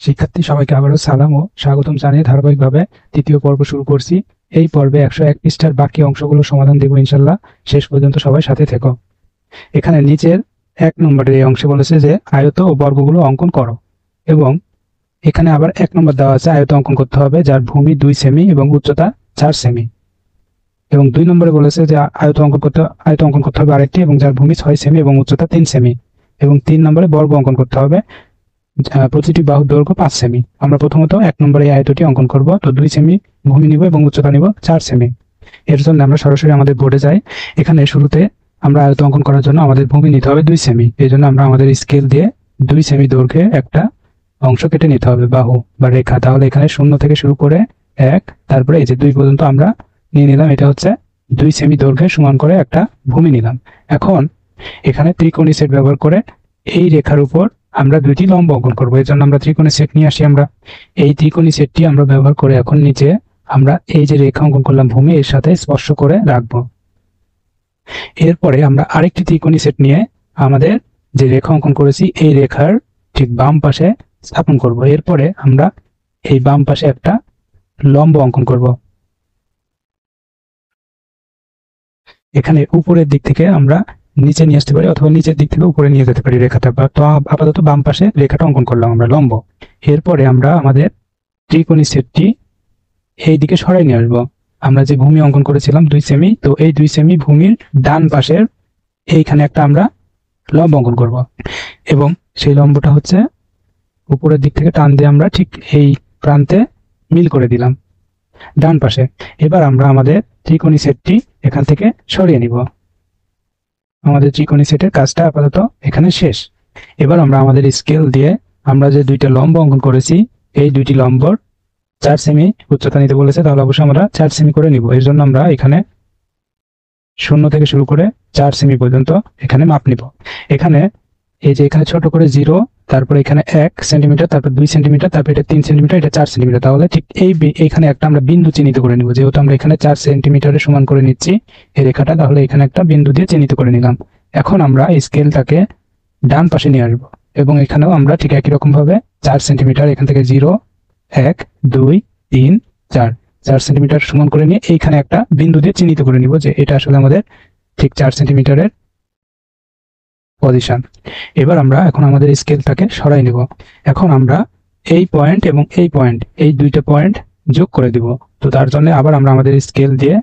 শিক্ষার্থী সবাইকে আবারও সালাম ও স্বাগতম জানিয়ে ধারাবাহিকভাবে তৃতীয় পর্ব শুরু করছি। এই পর্বে 101 পৃষ্ঠার বাকি অংশগুলো সমাধান দেব ইনশাল্লাহ। শেষ পর্যন্ত সবাই সাথে থেকো। এখানে নিচের 1 নম্বরের এই অংশে বলেছে যে আয়ত ও বর্গগুলো অঙ্কন করো, এবং এখানে আবার 1 নম্বর দেওয়া আছে আয়ত অঙ্কন করতে হবে যার ভূমি 2 সেমি এবং উচ্চতা 4 সেমি, এবং 2 নম্বরে বলেছে যে আয়ত অঙ্কন করতে হবে আরেকটি এবং যার ভূমি 6 সেমি এবং উচ্চতা 3 সেমি, এবং 3 নম্বরে বর্গ অঙ্কন করতে হবে প্রতিটি বাহুর দৈর্ঘ্য 5 সেমি। আমরা প্রথমত 1 নম্বরে এই আয়তটি অঙ্কন করব। তো 2 সেমি ভূমি নিব এবং উচ্চতা নিব 4 সেমি। এর জন্য আমরা সরাসরি আমাদের বোর্ডে যাই। এখানে শুরুতে আমরা আয়ত অঙ্কন করার জন্য আমাদের ভূমি নিতে হবে 2 সেমি। এই জন্য আমরা আমাদের স্কেল দিয়ে 2 সেমি দৈর্ঘ্যে একটা অংশ কেটে নিতে হবে, বাহু বা রেখা। তাহলে এখানে 0 থেকে শুরু করে 1, তারপরে এই যে 2 পর্যন্ত আমরা নিয়ে নিলাম। এটা হচ্ছে 2 সেমি দৈর্ঘ্যে সমান করে একটা ভূমি নিলাম। এখন এখানে ত্রিকোণী সেট ব্যবহার করে এই রেখার উপর আমরা 2টি লম্ব অঙ্কন করবো। এর জন্য আমরা ত্রিকোণী সেট নিয়ে আসি। আমরা এই ত্রিকোণী সেটটি আমরা ব্যবহার করে এখন নিচে আমরা এই যে রেখা অঙ্কন করলাম ভূমি, এর সাথে স্পর্শ করে রাখবো। এরপরে আমরা আরেকটি ত্রিকোণী সেট নিয়ে আমাদের যে রেখা অঙ্কন করেছি এই রেখার ঠিক বাম পাশে স্থাপন করব। এরপরে আমরা এই বাম পাশে একটা লম্ব অঙ্কন করব। এখানে উপরের দিক থেকে আমরা নিচে নিয়ে আসতে পারি অথবা নিচের দিক থেকে উপরে নিয়ে যেতে পারি রেখাটা। তো আপাতত বাম পাশে রেখাটা অঙ্কন করলাম আমরা লম্ব। এরপরে আমরা আমাদের ত্রিকোণী সেটটি এই দিকে সরাই নিয়ে আসবো। আমরা যে ভূমি অঙ্কন করেছিলাম 2 সেমি, তো এই 2 সেমি ভূমির ডান পাশের এইখানে একটা আমরা লম্ব অঙ্কন করব, এবং সেই লম্বটা হচ্ছে উপরের দিক থেকে টান দিয়ে আমরা ঠিক এই প্রান্তে মিল করে দিলাম ডান পাশে। এবার আমরা আমাদের ত্রিকোণী সেটটি এখান থেকে সরিয়ে নিব। আমাদের ত্রিকোণী সেটের কাজটা আপাতত এখানে শেষ। এবার আমরা আমাদের স্কেল দিয়ে আমরা যে 2টা লম্ব অঙ্কন করেছি এই 2টি লম্বর 4 সেমি উচ্চতা নিতে বলেছে, তাহলে অবশ্যই আমরা 4 সেমি করে নিব। এর জন্য আমরা এখানে 0 থেকে শুরু করে 4 সেমি পর্যন্ত এখানে মাপ নিব। এখানে এই যে এখানে ছোট করে 0, তারপরে এখানে 1 সেন্টিমিটার, তারপর 2 সেন্টিমিটার, তারপর এটা 3 সেন্টিমিটার, এটা 4 সেন্টিমিটার। তাহলে ঠিক এইখানে একটা আমরা বিন্দু চিহ্নিত করে নিব। যেহেতু আমরা এখানে 4 সেন্টিমিটারের সমান করে নিচ্ছি এই রেখাটা, তাহলে এখানে একটা বিন্দু দিয়ে চিহ্নিত করে নিলাম। এখন আমরা এই স্কেলটাকে ডান পাশে নিয়ে আসবো, এবং এখানেও আমরা ঠিক একই রকম ভাবে 4 সেন্টিমিটার এখান থেকে 0, 1, 2, 3, 4 সেন্টিমিটার সমান করে নিয়ে এইখানে একটা বিন্দু দিয়ে চিহ্নিত করে নিব যে এটা আসলে আমাদের ঠিক 4 সেন্টিমিটারের পজিশন। এবার আমরা এখন আমাদের স্কেলটাকে সরাই নিব। এখন আমরা এই পয়েন্ট এবং এই পয়েন্ট, এই 2টা পয়েন্ট যোগ করে দিব। তো তার জন্য আবার আমরা আমাদের স্কেল দিয়ে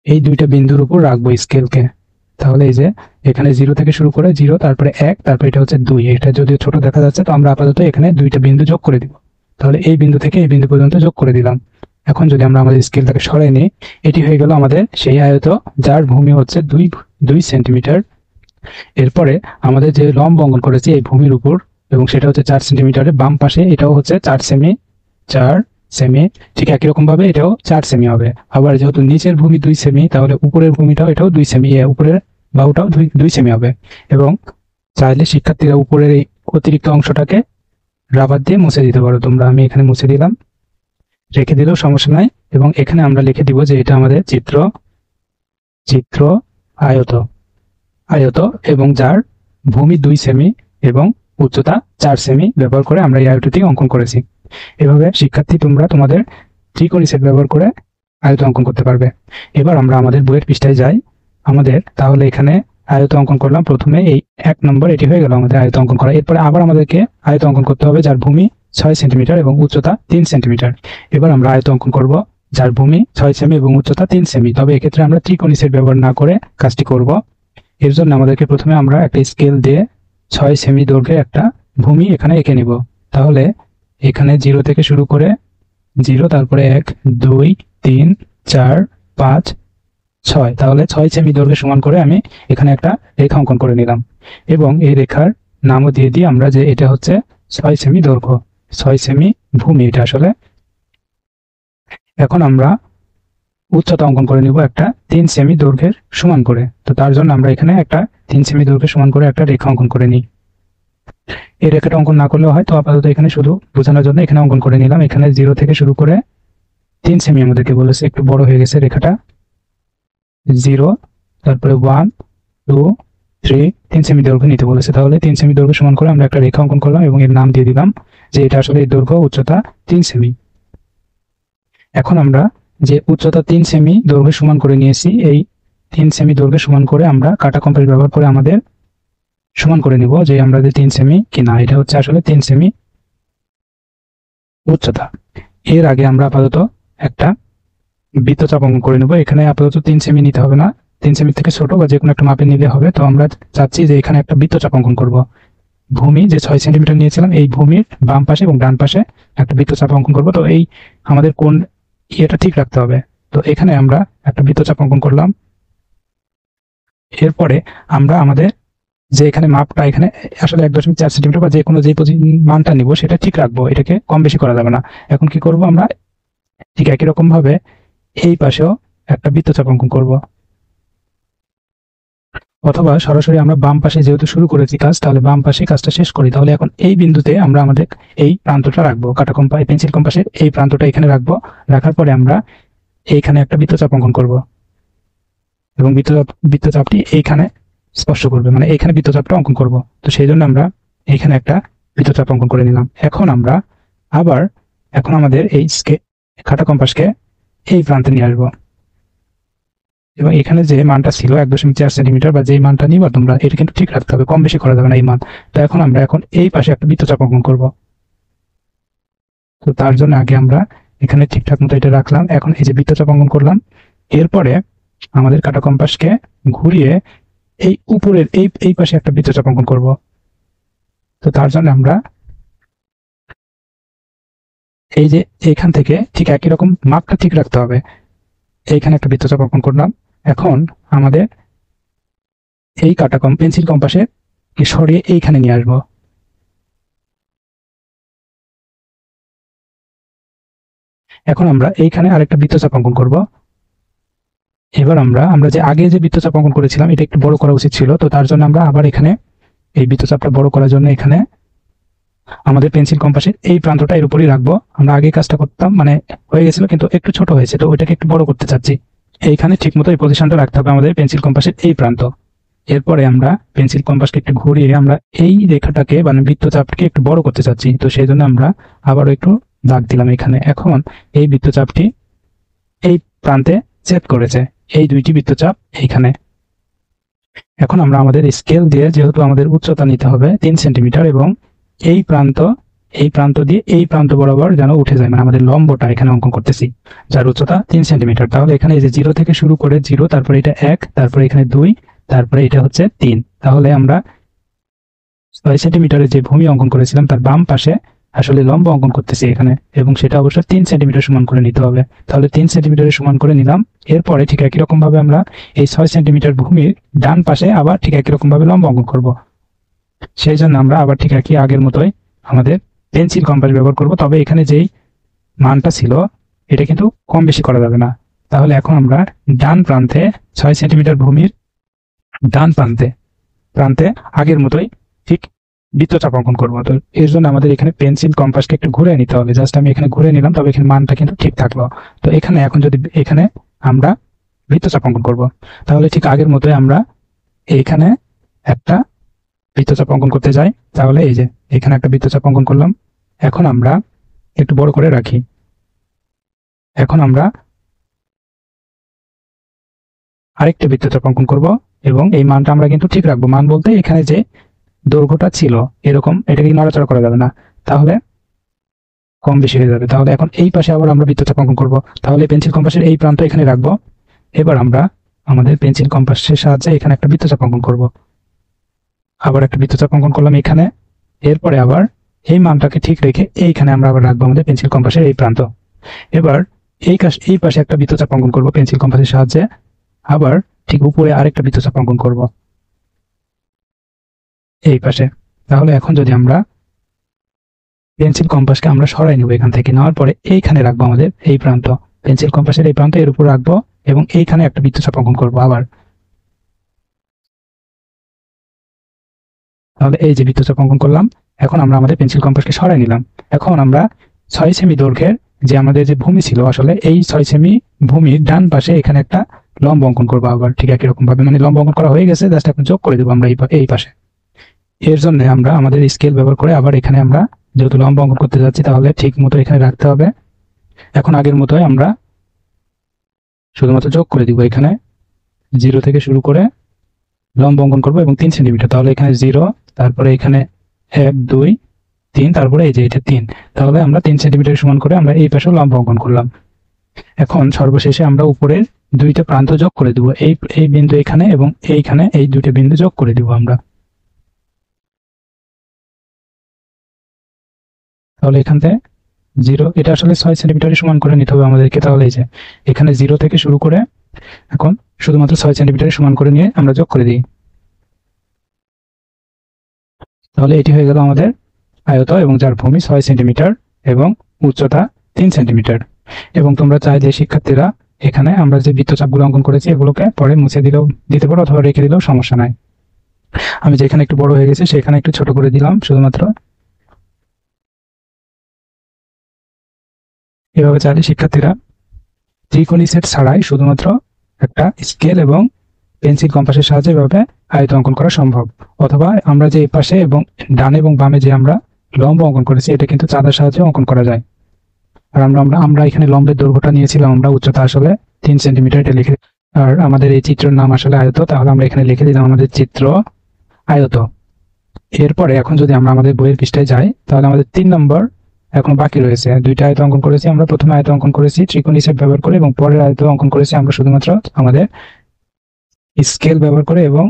এই 2টা বিন্দুর উপর রাখবো স্কেলকে। তাহলে এই যে এখানে 0 থেকে শুরু করে 0, তারপরে 1, তারপরে এটা হচ্ছে 2। এটা যদি ছোট দেখা যাচ্ছে তো আমরা আপাতত এখানে 2টা বিন্দু যোগ করে দিব। তাহলে এই বিন্দু থেকে এই বিন্দু পর্যন্ত যোগ করে দিলাম। এখন যদি আমরা আমাদের স্কেলটাকে সরাই নিই, এটি হয়ে গেল আমাদের সেই আয়ত যার ভূমি হচ্ছে 2 সেন্টিমিটার। এরপরে আমাদের যে লম্ব অঙ্কন করেছি এই ভূমির উপর, এবং সেটা হচ্ছে 4 সেন্টিমিটারের বাম পাশে, এটাও হচ্ছে 4 সেমি। 4 সেমি ঠিক একই রকম ভাবে এটাও 4 সেমি হবে। আবার যেহেতু নিচের ভূমি 2 সেমি, তাহলে উপরের ভূমিটাও এটাও 2 সেমি, উপরের বাহুটাও 2 সেমি হবে। এবং চাইলে শিক্ষার্থীরা উপরের এই অতিরিক্ত অংশটাকে রাবার দিয়ে মুছে দিতে পারো তোমরা। আমি এখানে মুছে দিলাম, রেখে দিলেও সমস্যা নাই। এবং এখানে আমরা লিখে দিব যে এটা আমাদের চিত্র আয়ত এবং যার ভূমি 2 সেমি এবং উচ্চতা 4 সেমি ব্যবহার করে আমরা এই আয়তটি অঙ্কন করেছি। এভাবে শিক্ষার্থী তোমরা তোমাদের ত্রিকোণী সেট ব্যবহার করে আয়ত অঙ্কন করতে পারবে। এবার আমরা আমাদের বইয়ের পৃষ্ঠায় যাই। আমাদের তাহলে এখানে আয়ত অঙ্কন করলাম প্রথমে এই 1 নম্বর, এটি হয়ে গেল আমাদের আয়ত অঙ্কন করা। এরপরে আবার আমাদেরকে আয়ত অঙ্কন করতে হবে যার ভূমি 6 সেন্টিমিটার এবং উচ্চতা 3 সেন্টিমিটার। এবার আমরা আয়ত অঙ্কন করব যার ভূমি 6 সেমি এবং উচ্চতা 3 সেমি। তবে এক্ষেত্রে আমরা ত্রিকোণী সেট ব্যবহার না করে কাজটি করব। এর জন্য আমাদেরকে প্রথমে আমরা একটা স্কেল দিয়ে 6 সেমি দৈর্ঘ্যের একটা ভূমি এখানে এঁকে নিব। তাহলে এখানে 0 থেকে শুরু করে 0, তারপরে 1, 2, 3, 4, 5, 6, তাহলে 6 সেমি দৈর্ঘ্যে সমান করে আমি এখানে একটা রেখা অঙ্কন করে নিলাম, এবং এই রেখার নামও দিয়ে দিই আমরা যে এটা হচ্ছে 6 সেমি দৈর্ঘ্য, 6 সেমি ভূমি এটা আসলে। এখন আমরা উচ্চতা অঙ্কন করে নিব একটা 3 সেমি দৈর্ঘ্যের সমান করে। তো তার জন্য আমরা এখানে একটা 3 সেমি দৈর্ঘ্যের সমান করে একটা রেখা অঙ্কন করে নিই। এই রেখাটা অঙ্কন না করলেও হয়, তো আপাতত এখানে শুধু বোঝানোর জন্য এখানে অঙ্কন করে নিলাম। এখানে 0 থেকে শুরু করে 3 সেমি আমাদেরকে বলেছে, একটু বড় হয়ে গেছে রেখাটা। 0, তারপরে 1, 2, 3 সেমি দৈর্ঘ্য নিতে বলেছে। তাহলে 3 সেমি দৈর্ঘ্য সমান করে আমরা একটা রেখা অঙ্কন করলাম এবং এর নাম দিয়ে দিলাম যে এটা আসলে এই দৈর্ঘ্য উচ্চতা 3 সেমি। এখন আমরা যে উচ্চতা 3 সেমি দৈর্ঘ্য সমান করে নিয়েছি, এই 3 সেমি দৈর্ঘ্য সমান করে আমরা কাটা কম্পাস ব্যবহার করে আমাদের সমান করে নিব যে আমরা যে 3 সেমি কিনা, এটা হচ্ছে আসলে 3 সেমি উচ্চতা। এর আগে আমরা আপাতত একটা বৃত্তচাপ অঙ্কন করে নেব। এখানে আপাতত 3 সেমি নিতে হবে না, 3 সেমি থেকে ছোট বা যে কোনো একটা মাপে নিলে হবে। তো আমরা চাচ্ছি যে এখানে একটা বৃত্তচাপ অঙ্কন করব। ভূমি যে 6 সেন্টিমিটার নিয়েছিলাম, এই ভূমির বাম পাশে এবং ডান পাশে একটা বৃত্তচাপ অঙ্কন করব। তো এই আমাদের কোন এটা ঠিক রাখতে হবে। তো এখানে আমরা একটা বৃত্তচাপ অঙ্কন করলাম। এরপরে আমরা আমাদের যে এখানে মাপটা এখানে আসলে 1.4 সেন্টিমিটার বা যে কোনো যে মানটা নিব সেটা ঠিক রাখবো, এটাকে কম বেশি করা যাবে না। এখন কি করব, আমরা ঠিক একই রকম ভাবে এই পাশেও একটা বৃত্তচাপ অঙ্কন করব, অথবা সরাসরি আমরা বাম পাশে যেহেতু শুরু করেছি কাজ, তাহলে বাম পাশে কাজটা শেষ করি। তাহলে এখন এই বিন্দুতে আমরা আমাদের এই প্রান্তটা রাখবো, কাটা কম্পাস পেন্সিল কম্পাসের এই প্রান্তটা এখানে রাখবো। রাখার পরে আমরা এইখানে একটা বৃত্তচাপ অঙ্কন করব এবং বৃত্তচাপটি এইখানে স্পর্শ করবে, মানে এইখানে বৃত্তচাপটা অঙ্কন করব। তো সেই জন্য আমরা এইখানে একটা বৃত্তচাপ অঙ্কন করে নিলাম। এখন আমরা আবার আমাদের এই কাটা কম্পাসকে এই প্রান্তে নিয়ে আসবো এবং এখানে যে মানটা ছিল 1.4 সেন্টিমিটার বা যেই মানটা নিবা তোমরা, এটা কিন্তু ঠিক রাখতে হবে, কম বেশি করা যাবে না এই মান। তো এখন আমরা এই পাশে একটা বৃত্তচাপ অঙ্কন করব। তো তার জন্য আগে আমরা এখানে ঠিকঠাক মতো এটা রাখলাম। এখন এই যে বৃত্তচাপ অঙ্কন করলাম, এরপরে আমাদের কাটা কম্পাসকে ঘুরিয়ে এই উপরের এই পাশে একটা বৃত্তচাপ অঙ্কন করব। তো তার জন্য আমরা এই যে এইখান থেকে ঠিক একই রকম মাপটা ঠিক রাখতে হবে। এইখানে একটা বৃত্তচাপ অঙ্কন করলাম। এখন আমাদের এই কাটা পেন্সিল কম্পাসে সরিয়ে এইখানে নিয়ে আসবো। এখন আমরা এইখানে আরেকটা বৃত্তচাপ অঙ্কন করব। এবার আমরা যে আগে যে বৃত্তচাপ অঙ্কন করেছিলাম এটা একটু বড় করা উচিত ছিল। তো তার জন্য আমরা আবার এখানে এই বৃত্তচাপটা বড় করার জন্য এখানে আমাদের পেন্সিল কম্পাসের এই প্রান্তটা এর উপরই রাখবো। আমরা আগে কাজটা করতাম, মানে হয়ে গেছিল কিন্তু একটু ছোট হয়েছে, তো ওইটাকে একটু বড় করতে চাচ্ছি। এইখানে ঠিক মতো এই পজিশনটা রাখতে হবে আমাদের পেন্সিল কম্পাসের এই প্রান্ত। এরপরে আমরা পেন্সিল কম্পাসকে একটু ঘুরিয়ে আমরা এই রেখাটাকে মানে বৃত্তচাপকে একটু বড় করতে চাচ্ছি। তো সেই জন্য আমরা আবারও একটু দাগ দিলাম এখানে। এখন এই বৃত্তচাপটি এই প্রান্তে ছেদ করেছে, এই দুইটি বৃত্তচাপ এইখানে। এখন আমরা আমাদের স্কেল দিয়ে যেহেতু আমাদের উচ্চতা নিতে হবে 3 সেন্টিমিটার এবং এই প্রান্ত দিয়ে এই প্রান্ত বরাবর যেন উঠে যায়, মানে আমাদের লম্বটা এখানে অঙ্কন করতেছি যার উচ্চতা 3 সেন্টিমিটার। তাহলে এখানে এই যে 0 থেকে শুরু করে 0, তারপরে এটা 1, তারপরে এখানে 2, তারপরে এটা হচ্ছে 3। তাহলে আমরা 6 সেন্টিমিটারের যে ভূমি অঙ্কন করেছিলাম তার বাম পাশে আসলে লম্ব অঙ্কন করতেছি এখানে, এবং সেটা অবশ্যই 3 সেন্টিমিটার সমান করে নিতে হবে। তাহলে 3 সেন্টিমিটারের সমান করে নিলাম। এরপরে ঠিক একই রকম ভাবে আমরা এই 6 সেন্টিমিটার ভূমির ডান পাশে আবার ঠিক একই রকম ভাবে লম্ব অঙ্কন করব। সেই জন্য আমরা আবার ঠিক একই আগের মতোই আমাদের পেন্সিল কম্পাস ব্যবহার করব। তবে এখানে যেই মানটা ছিল এটা কিন্তু কম বেশি করা যাবে না। তাহলে এখন আমরা ডান প্রান্তে 6 সেন্টিমিটার ভূমির ডান প্রান্তে আগের মতোই ঠিক বৃত্তচাপ অঙ্কন করবো। তো এর জন্য আমাদের এখানে পেন্সিল কম্পাসকে একটু ঘুরে নিতে হবে। জাস্ট আমি এখানে ঘুরে নিলাম, তবে এখানে মানটা কিন্তু ঠিক থাকলো। তো এখানে এখন যদি এখানে আমরা বৃত্তচাপ অঙ্কন করব, তাহলে ঠিক আগের মতোই আমরা এইখানে একটা বৃত্তচাপ অঙ্কন করতে যাই। তাহলে এই যে এখানে একটা বৃত্তচাপ অঙ্কন করলাম। এখন আমরা একটু বড় করে রাখি। এখন আমরা আরেকটা বৃত্তচাপ অঙ্কন করব এবং এই মানটা আমরা কিন্তু ঠিক রাখবো। মান বলতে এখানে যে দৈর্ঘ্যটা ছিল এরকম, এটাকে নড়াচড়া করা যাবে না, তাহলে কম বেশি হয়ে যাবে। তাহলে এখন এই পাশে আবার আমরা বৃত্তচাপ অঙ্কন করব। তাহলে পেন্সিল কম্পাসের এই প্রান্ত এখানে রাখবো। এবার আমরা আমাদের পেন্সিল কম্পাসের সাহায্যে এখানে একটা বৃত্তচাপ অঙ্কন করব। আবার একটা বৃত্তচাপ অঙ্কন করলাম এখানে। এরপরে আবার এই মানটাকে ঠিক রেখে এইখানে আমরা আবার রাখবো আমাদের পেন্সিল কম্পাসের এই প্রান্ত। এবার এই পাশে একটা বৃত্তচাপ অঙ্কন করব পেন্সিল কম্পাসের সাহায্যে। আবার ঠিক উপরে আরেকটা বৃত্তচাপ অঙ্কন করব এই পাশে। তাহলে এখন যদি আমরা পেন্সিল কম্পাসকে আমরা সরাই নেব এখান থেকে, নেওয়ার পরে এইখানে রাখবো আমাদের এই প্রান্ত, পেন্সিল কম্পাসের এই প্রান্ত এর উপর রাখবো এবং এইখানে একটা বৃত্তচাপ অঙ্কন করবো আবার। তাহলে এই যে বৃত্তচাপ অঙ্কন করলাম। এখন আমরা আমাদের পেন্সিল কম্পাসকে সরাই নিলাম। এখন আমরা 6 সেমি দৈর্ঘ্যের যে আমাদের যে ভূমি ছিল, আসলে এই 6 সেমি ভূমির ডান পাশে এখানে একটা লম্ব অঙ্কন করবো আবার ঠিক একই রকম ভাবে, মানে লম্ব অঙ্কন করা হয়ে গেছে, জাস্ট এখন যোগ করে দেবো আমরা এই পাশে। এর জন্য আমরা আমাদের স্কেল ব্যবহার করে আবার এখানে আমরা যেহেতু লম্ব অঙ্কন করতে যাচ্ছি তাহলে ঠিক মতো এখানে রাখতে হবে। এখন আগের মতোই আমরা শুধুমাত্র যোগ করে দিব, এখানে 0 থেকে শুরু করে লম্ব অঙ্কন করবো এবং 3 সেন্টিমিটার। তাহলে এখানে 0, তারপরে এখানে 1 2 3, তারপরে এই যে এটা 3, তাহলে আমরা 3 সেন্টিমিটার সমান করে আমরা এই পাশে লম্ব অঙ্কন করলাম। এখন সর্বশেষে আমরা উপরের দুইটা প্রান্ত যোগ করে দিব, এই বিন্দু এখানে এবং এইখানে এই দুইটা বিন্দু যোগ করে দিব আমরা। তাহলে এখান থেকে 0, এটা আসলে 6 সেন্টিমিটারের সমান করে নিতে হবে আমাদেরকে। তাহলে এই যে এখানে 0 থেকে শুরু করে এখন শুধুমাত্র 6 সেন্টিমিটারের সমান করে নিয়ে আমরা যোগ করে দিই। তাহলে এটি হয়ে গেল আমাদের আয়ত এবং যার ভূমি 6 সেন্টিমিটার এবং উচ্চতা 3 সেন্টিমিটার। এবং তোমরা চাইলে শিক্ষার্থীরা এখানে আমরা যে বৃত্তচাপগুলো অঙ্কন করেছি এগুলোকে পরে মুছে দিতে পারো অথবা রেখে দিলেও সমস্যা নাই। আমি যেখানে একটু বড় হয়ে গেছে সেখানে একটু ছোট করে দিলাম শুধুমাত্র। এভাবে চাইলে শিক্ষার্থীরা ত্রিকোণী সেট ছাড়াই শুধুমাত্র একটা স্কেল এবং পেন্সিল কম্পাসের সাহায্যে এভাবে আয়ত অঙ্কন করা সম্ভব। অথবা আমরা যে এই পাশে এবং ডানে এবং বামে যে আমরা লম্ব অঙ্কন করেছি এটা কিন্তু চাঁদার সাহায্যে অঙ্কন করা যায়। আর আমরা এখানে লম্বের দৈর্ঘ্যটা নিয়েছিলাম, আমরা উচ্চতা আসলে 3 সেন্টিমিটার এটা লিখে, আর আমাদের এই চিত্রের নাম আসলে আয়ত, তাহলে আমরা এখানে লিখে দিলাম আমাদের চিত্র আয়ত। এরপরে এখন যদি আমরা আমাদের বইয়ের পৃষ্ঠায় যাই তাহলে আমাদের 3 নম্বর এখন বাকি রয়েছে। দুইটা আয়ত অঙ্কন করেছি আমরা, প্রথমে আয়ত অঙ্কন করেছি ত্রিকোণী সেট ব্যবহার করে এবং পরের আয়ত অঙ্কন করেছি আমরা শুধুমাত্র আমাদের স্কেল ব্যবহার করে এবং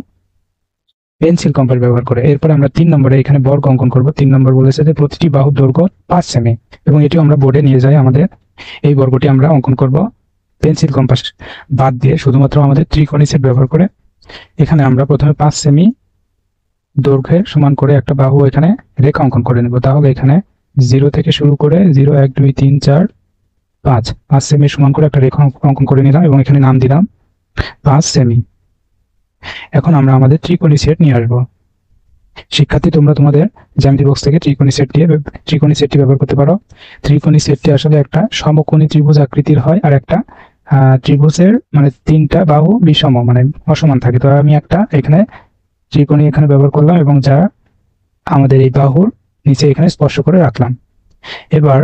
পেন্সিল কম্পাস ব্যবহার করে। এরপরে আমরা 3 নম্বরে এখানে বর্গ অঙ্কন করব। 3 নম্বর বলেছে যে প্রতিটি বাহুর দৈর্ঘ্য 5 সেমি এবং এটিও আমরা বোর্ডে নিয়ে যাই। আমাদের এই বর্গটি আমরা অঙ্কন করব পেন্সিল কম্পাস বাদ দিয়ে শুধুমাত্র আমাদের ত্রিকোণী সেট ব্যবহার করে। এখানে আমরা প্রথমে 5 সেমি দৈর্ঘ্যের সমান করে একটা বাহু এখানে রেখা অঙ্কন করে নেব। তাহলে এখানে 0 থেকে শুরু করে 0 1 2 3 4 5 সেমি সমান করে একটা রেখা অঙ্কন করে নিলাম এবং এখানে নাম দিলাম 5 সেমি। এখন আমরা আমাদের ত্রিকোণী সেট নিয়ে আসবো। শিক্ষার্থী তোমরা তোমাদের জ্যামিতি বক্স থেকে ত্রিকোণী সেটটি ব্যবহার করতে পারো। ত্রিকোণী সেটটি আসলে একটা সমকোণী ত্রিভুজ আকৃতির হয় আর একটা ত্রিভুজের মানে 3টা বাহু বিষম মানে অসমান থাকে। তো আমি একটা এখানে ত্রিকোণী এখানে ব্যবহার করলাম এবং যা আমাদের এই বাহুর নিচে এখানে স্পর্শ করে রাখলাম। এবার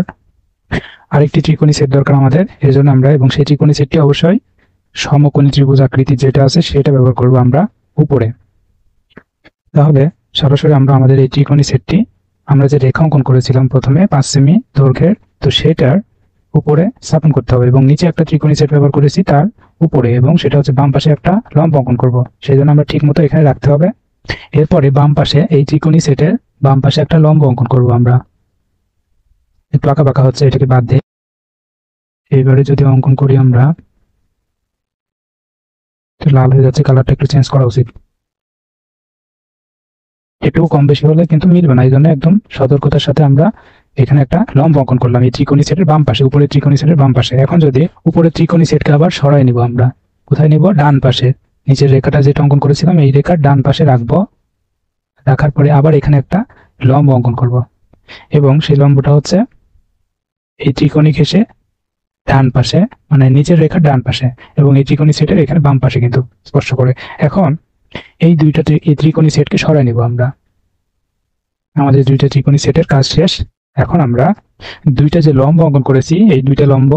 আরেকটি ত্রিকোণী সেট দরকার আমাদের, এর জন্য আমরা এবং সেই ত্রিকোণী সেটটি অবশ্যই সমকোণী ত্রিভুজ আকৃতির যেটা আছে সেটা ব্যবহার করব আমরা উপরে। তাহলে সরাসরি আমরা আমাদের এই ত্রিকোণী সেটটি আমরা যে রেখা অঙ্কন করেছিলাম প্রথমে 5 সেমি দৈর্ঘ্যের, তো সেটার উপরে স্থাপন করতে হবে এবং নিচে একটা ত্রিকোণী সেট ব্যবহার করেছি তার উপরে, এবং সেটা হচ্ছে বাম পাশে একটা লম্ব অঙ্কন করব। সেই জন্য আমরা ঠিক মতো এখানে রাখতে হবে। এরপরে বাম পাশে এই ত্রিকোণী সেটের বাম পাশে একটা লম্ব অঙ্কন করব আমরা। একটু আঁকা বাঁকা হচ্ছে, এটাকে বাদ দিয়ে এইবারে যদি অঙ্কন করি আমরা, লাল হয়ে যাচ্ছে, কালারটা একটু চেঞ্জ করা উচিত। একটু কম বেশি হলে কিন্তু মিলবে না, এই জন্য একদম সতর্কতার সাথে আমরা এখানে একটা লম্ব অঙ্কন করলাম এই ত্রিকোণী সেটের বাম পাশে, উপরে ত্রিকোণী সেটের বাম পাশে। এখন যদি উপরে ত্রিকোণী সেটকে আবার সরাই নিব আমরা, কোথায় নিব? ডান পাশে। নিচের রেখাটা যেটা অঙ্কন করেছিলাম এই রেখার ডান পাশে রাখবো। রাখার পরে আবার এখানে একটা লম্ব অঙ্কন করব এবং সেই লম্বটা হচ্ছে এই ত্রিকোণী ঘেঁষে ডান পাশে, মানে নিচের রেখার ডান পাশে, এবং এই ত্রিকোণী সেটের এখানে বাম পাশে কিন্তু স্পর্শ করে। এখন এই ত্রিকোণী সেটকে সরাই নিব আমরা। আমাদের দুইটা ত্রিকোণী সেটের কাজ শেষ। এখন আমরা দুইটা যে লম্ব অঙ্কন করেছি এই দুইটা লম্ব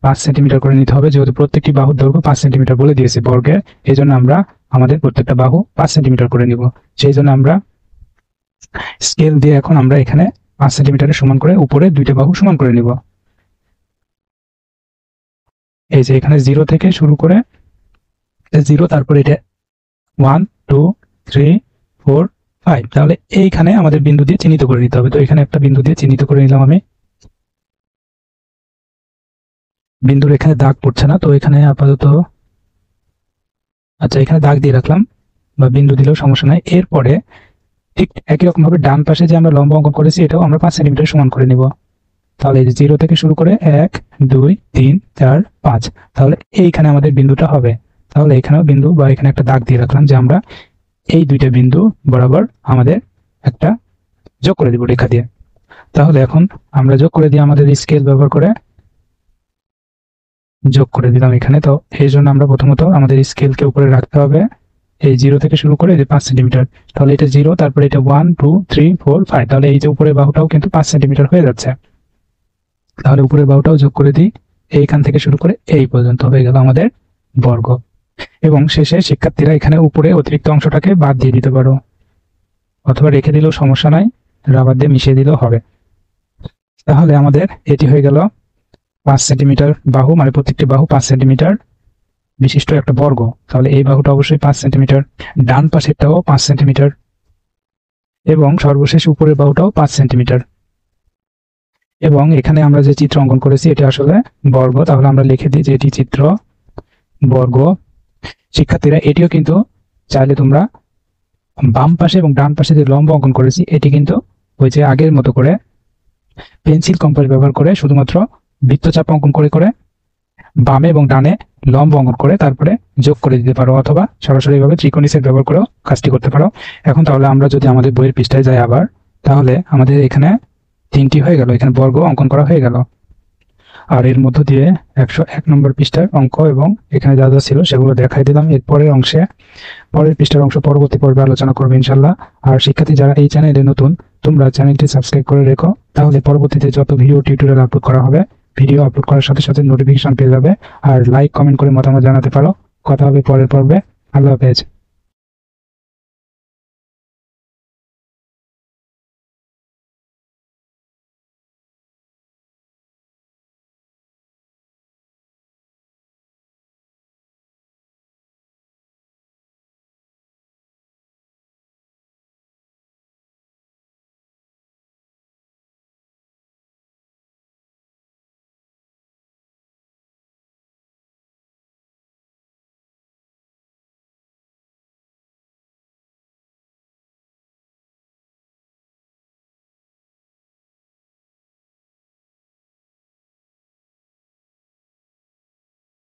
5 সেন্টিমিটার করে নিতে হবে, যেহেতু প্রত্যেকটি বাহুর দৈর্ঘ্য 5 সেন্টিমিটার বলে দিয়েছে বর্গের, এই জন্য আমরা আমাদের প্রত্যেকটা বাহু 5 সেন্টিমিটার করে নিব। সেই জন্য আমরা স্কেল দিয়ে এখন আমরা এখানে 5 সেন্টিমিটারের সমান করে উপরে দুইটা বাহু সমান করে নিব। এই যে এখানে 0 থেকে শুরু করে 0, তারপরে এটা 1 2 3 4 5, তাহলে এইখানে আমাদের বিন্দু দিয়ে চিহ্নিত করে নিতে হবে। তো এখানে একটা বিন্দু দিয়ে চিহ্নিত করে নিলাম আমি। বিন্দুর এখানে দাগ পড়ছে না, তো এখানে আপাতত আচ্ছা এখানে দাগ দিয়ে রাখলাম, বা বিন্দু দিলেও সমস্যা নাই। এরপরে ঠিক একই রকম ভাবে ডান পাশে যে আমরা লম্ব অঙ্কন করেছি এটাও আমরা 5 সেন্টিমিটার সমান করে নিব। তাহলে 0 থেকে শুরু করে 1 2 3 4 5, তাহলে এইখানে আমাদের বিন্দুটা হবে। তাহলে এখানেও বিন্দু বা এখানে একটা দাগ দিয়ে রাখলাম যে আমরা এই দুইটা বিন্দু বরাবর আমাদের একটা যোগ করে দিব রেখা দিয়ে। তাহলে এখন আমরা যোগ করে দিয়ে আমাদের স্কেল ব্যবহার করে যোগ করে দিলাম এখানে। তো এই জন্য আমরা প্রথমত আমাদের স্কেলকে উপরে রাখতে হবে, এই 0 থেকে শুরু করে যে 5 সেন্টিমিটার, তাহলে এটা 0, তারপরে এটা 1 2 3 4 5, তাহলে এই যে উপরের বাহুটাও কিন্তু 5 সেন্টিমিটার হয়ে যাচ্ছে। তাহলে উপরের বাহুটাও যোগ করে দিই, এইখান থেকে শুরু করে এই পর্যন্ত হয়ে গেল আমাদের বর্গ। এবং শেষে শিক্ষার্থীরা এখানে উপরে অতিরিক্ত অংশটাকে বাদ দিয়ে দিতে পারো, অথবা রেখে দিলেও সমস্যা নাই, রাবার দিয়ে মিশিয়ে দিলেও হবে। তাহলে আমাদের এটি হয়ে গেল 5 সেন্টিমিটার বাহু, মানে প্রত্যেকটি বাহু 5 সেন্টিমিটার বিশিষ্ট একটা বর্গ। তাহলে এই বাহুটা অবশ্যই 5 সেন্টিমিটার, ডান পাশেরটাও 5 সেন্টিমিটার, এবং সর্বশেষ উপরের বাহুটাও 5 সেন্টিমিটার। এবং এখানে আমরা যে চিত্র অঙ্কন করেছি এটা আসলে বর্গ, তাহলে আমরা লিখে দিই যে এটি চিত্র বর্গ। শিক্ষার্থীরা এটিও কিন্তু চাইলে তোমরা বাম পাশে এবং ডান পাশে যে লম্ব অঙ্কন করেছি এটি কিন্তু ওই যে আগের মতো করে পেন্সিল কম্পাস ব্যবহার করে শুধুমাত্র বৃত্তচাপ অঙ্কন করে করে বামে এবং ডানে লম্ব অঙ্কন করে তারপরে যোগ করে দিতে পারো, অথবা সরাসরি ভাবে ত্রিকোণী সেট ব্যবহার করেও কাজটি করতে পারো। এখন তাহলে আমরা যদি আমাদের বইয়ের পৃষ্ঠায় যাই আবার, তাহলে আমাদের এখানে 3টি হয়ে গেল, এখানে বর্গ অঙ্কন করা হয়ে গেল। আর এর মধ্য দিয়ে 101 নম্বর পৃষ্ঠার অঙ্ক এবং এখানে যা যা ছিল সেগুলো দেখাই দিলাম। এর পরের অংশে, পরের পৃষ্ঠার অংশ পরবর্তী পর্বে আলোচনা করবে ইনশাল্লাহ। আর শিক্ষার্থী যারা এই চ্যানেলে নতুন, তোমরা চ্যানেলটি সাবস্ক্রাইব করে রেখো, তাহলে পরবর্তীতে যত ভিডিও টিউটোরিয়াল আপলোড করা হবে, ভিডিও আপলোড করার সাথে সাথে নোটিফিকেশন পেয়ে যাবে। আর লাইক কমেন্ট করে মতামত জানাতে পারো। কথা হবে পরের পর্বে। আল্লাহ হাফেজ।